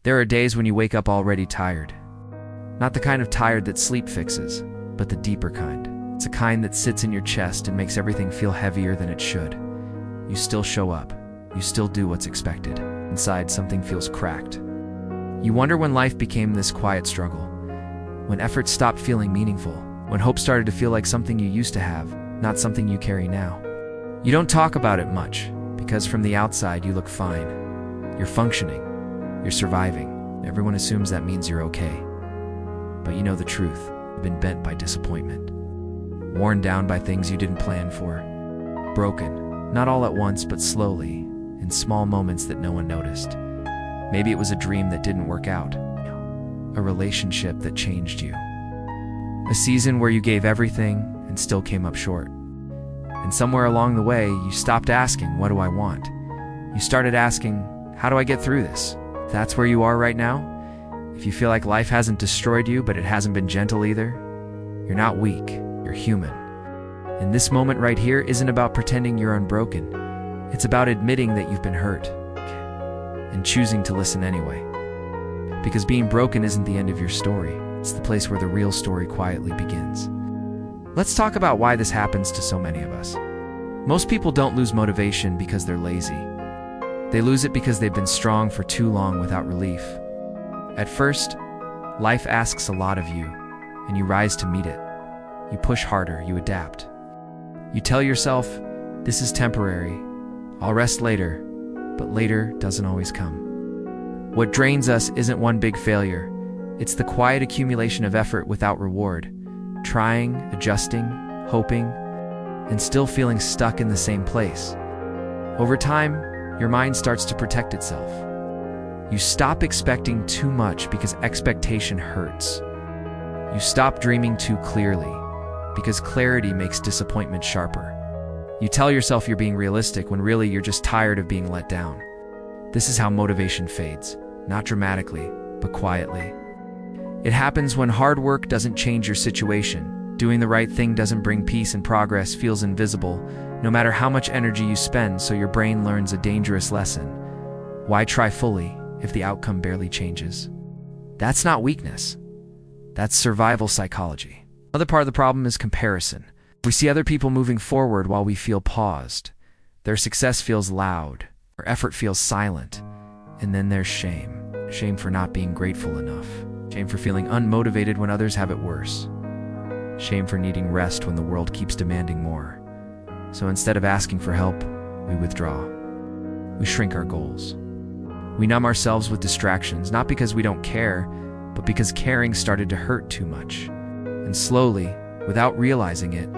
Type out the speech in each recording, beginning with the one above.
There are days when you wake up already tired. Not the kind of tired that sleep fixes, but the deeper kind. It's a kind that sits in your chest and makes everything feel heavier than it should. You still show up. You still do what's expected. Inside, something feels cracked. You wonder when life became this quiet struggle, when effort stopped feeling meaningful, when hope started to feel like something you used to have, not something you carry now. You don't talk about it much, because from the outside you look fine. You're functioning. You're surviving. Everyone assumes that means you're okay. But you know the truth. You've been bent by disappointment. Worn down by things you didn't plan for. Broken, not all at once, but slowly, in small moments that no one noticed. Maybe it was a dream that didn't work out. A relationship that changed you. A season where you gave everything and still came up short. And somewhere along the way, you stopped asking, what do I want? You started asking, how do I get through this? If that's where you are right now, if you feel like life hasn't destroyed you, but it hasn't been gentle either, you're not weak, you're human. And this moment right here isn't about pretending you're unbroken. It's about admitting that you've been hurt and choosing to listen anyway. Because being broken isn't the end of your story. It's the place where the real story quietly begins. Let's talk about why this happens to so many of us. Most people don't lose motivation because they're lazy. They lose it because they've been strong for too long without relief. At first, life asks a lot of you, and you rise to meet it. You push harder, you adapt. You tell yourself, this is temporary, I'll rest later, but later doesn't always come. What drains us isn't one big failure. It's the quiet accumulation of effort without reward. Trying, adjusting, hoping, and still feeling stuck in the same place. Over time, your mind starts to protect itself. You stop expecting too much because expectation hurts. You stop dreaming too clearly because clarity makes disappointment sharper. You tell yourself you're being realistic when really you're just tired of being let down. This is how motivation fades, not dramatically, but quietly. It happens when hard work doesn't change your situation. Doing the right thing doesn't bring peace, and progress feels invisible, no matter how much energy you spend. So your brain learns a dangerous lesson. Why try fully if the outcome barely changes? That's not weakness. That's survival psychology. Another part of the problem is comparison. We see other people moving forward while we feel paused. Their success feels loud, or effort feels silent. And then there's shame. Shame for not being grateful enough. Shame for feeling unmotivated when others have it worse. Shame for needing rest when the world keeps demanding more. So instead of asking for help, we withdraw. We shrink our goals. We numb ourselves with distractions, not because we don't care, but because caring started to hurt too much. And slowly, without realizing it,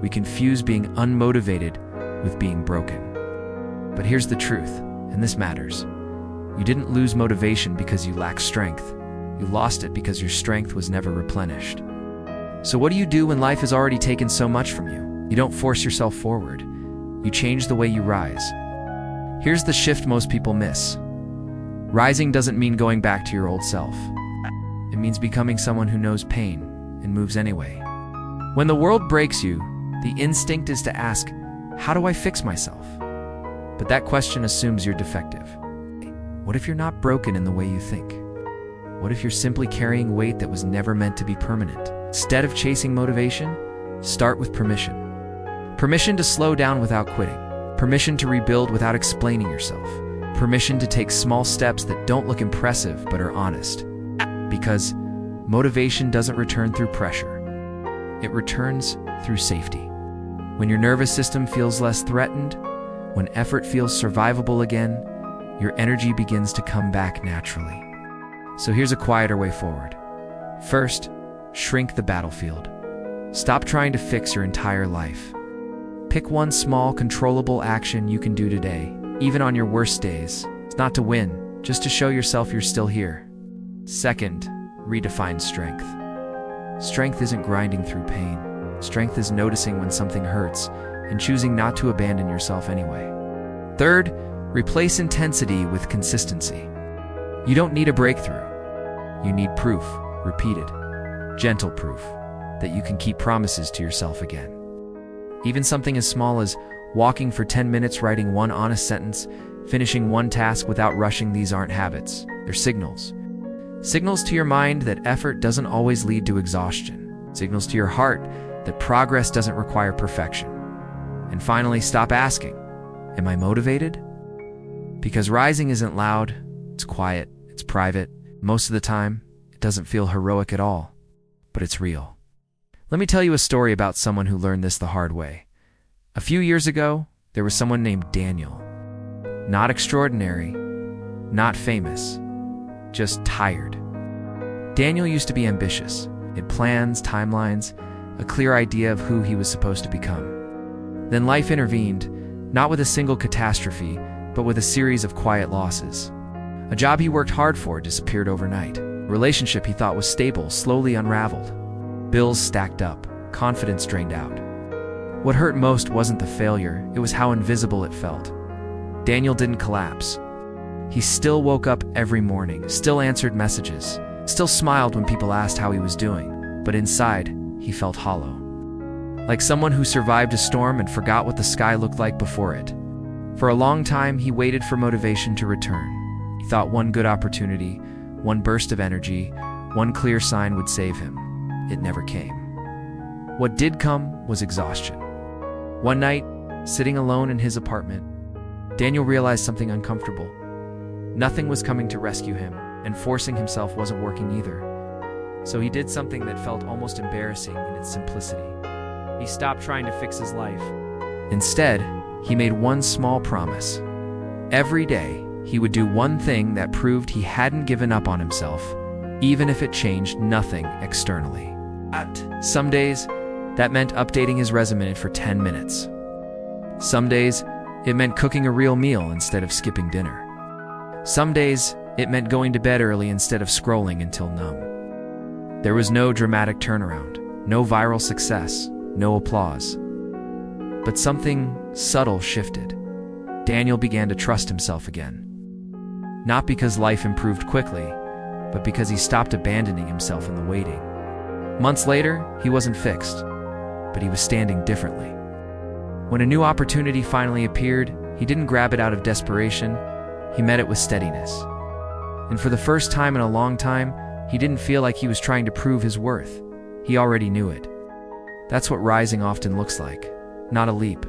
we confuse being unmotivated with being broken. But here's the truth, and this matters. You didn't lose motivation because you lack strength. You lost it because your strength was never replenished. So what do you do when life has already taken so much from you? You don't force yourself forward. You change the way you rise. Here's the shift most people miss. Rising doesn't mean going back to your old self. It means becoming someone who knows pain and moves anyway. When the world breaks you, the instinct is to ask, how do I fix myself? But that question assumes you're defective. What if you're not broken in the way you think? What if you're simply carrying weight that was never meant to be permanent? Instead of chasing motivation, start with permission. Permission to slow down without quitting. Permission to rebuild without explaining yourself. Permission to take small steps that don't look impressive but are honest. Because motivation doesn't return through pressure. It returns through safety. When your nervous system feels less threatened, when effort feels survivable again, your energy begins to come back naturally. So here's a quieter way forward. First, shrink the battlefield. Stop trying to fix your entire life. Pick one small, controllable action you can do today, even on your worst days. It's not to win, just to show yourself you're still here. Second, redefine strength. Strength isn't grinding through pain. Strength is noticing when something hurts and choosing not to abandon yourself anyway. Third, replace intensity with consistency. You don't need a breakthrough. You need proof, repeated, gentle proof, that you can keep promises to yourself again. Even something as small as walking for 10 minutes, writing one honest sentence, finishing one task without rushing. These aren't habits. They're signals. Signals to your mind that effort doesn't always lead to exhaustion. Signals to your heart that progress doesn't require perfection. And finally, stop asking, am I motivated? Because rising isn't loud, it's quiet, it's private. Most of the time, it doesn't feel heroic at all, but it's real. Let me tell you a story about someone who learned this the hard way. A few years ago, there was someone named Daniel. Not extraordinary, not famous, just tired. Daniel used to be ambitious. He had plans, timelines, a clear idea of who he was supposed to become. Then life intervened, not with a single catastrophe, but with a series of quiet losses. A job he worked hard for disappeared overnight. A relationship he thought was stable slowly unraveled. Bills stacked up, confidence drained out. What hurt most wasn't the failure, it was how invisible it felt. Daniel didn't collapse. He still woke up every morning, still answered messages, still smiled when people asked how he was doing, but inside, he felt hollow. Like someone who survived a storm and forgot what the sky looked like before it. For a long time, he waited for motivation to return. He thought one good opportunity, one burst of energy, one clear sign would save him. It never came. What did come was exhaustion. One night, sitting alone in his apartment, Daniel realized something uncomfortable. Nothing was coming to rescue him, and forcing himself wasn't working either. So he did something that felt almost embarrassing in its simplicity. He stopped trying to fix his life. Instead, he made one small promise. Every day, he would do one thing that proved he hadn't given up on himself, even if it changed nothing externally. Some days, that meant updating his resume for 10 minutes. Some days, it meant cooking a real meal instead of skipping dinner. Some days, it meant going to bed early instead of scrolling until numb. There was no dramatic turnaround, no viral success, no applause. But something subtle shifted. Daniel began to trust himself again. Not because life improved quickly, but because he stopped abandoning himself in the waiting. Months later, he wasn't fixed, but he was standing differently. When a new opportunity finally appeared, he didn't grab it out of desperation, he met it with steadiness. And for the first time in a long time, he didn't feel like he was trying to prove his worth. He already knew it. That's what rising often looks like. Not a leap,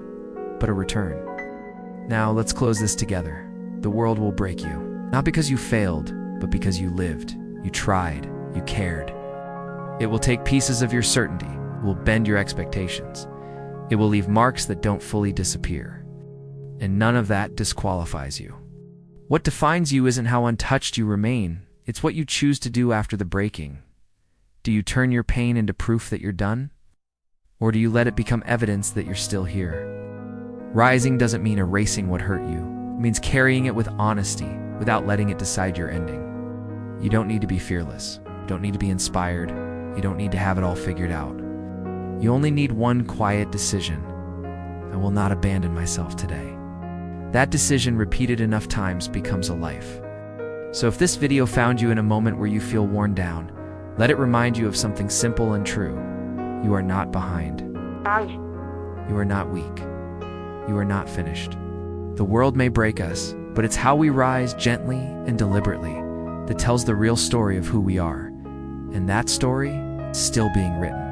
but a return. Now let's close this together. The world will break you. Not because you failed, but because you lived, you tried, you cared. It will take pieces of your certainty, it will bend your expectations. It will leave marks that don't fully disappear. And none of that disqualifies you. What defines you isn't how untouched you remain, it's what you choose to do after the breaking. Do you turn your pain into proof that you're done? Or do you let it become evidence that you're still here? Rising doesn't mean erasing what hurt you. It means carrying it with honesty, without letting it decide your ending. You don't need to be fearless. You don't need to be inspired. You don't need to have it all figured out. You only need one quiet decision. I will not abandon myself today. That decision, repeated enough times, becomes a life. So if this video found you in a moment where you feel worn down, let it remind you of something simple and true. You are not behind. You are not weak. You are not finished. The world may break us, but it's how we rise gently and deliberately that tells the real story of who we are. And that story is still being written.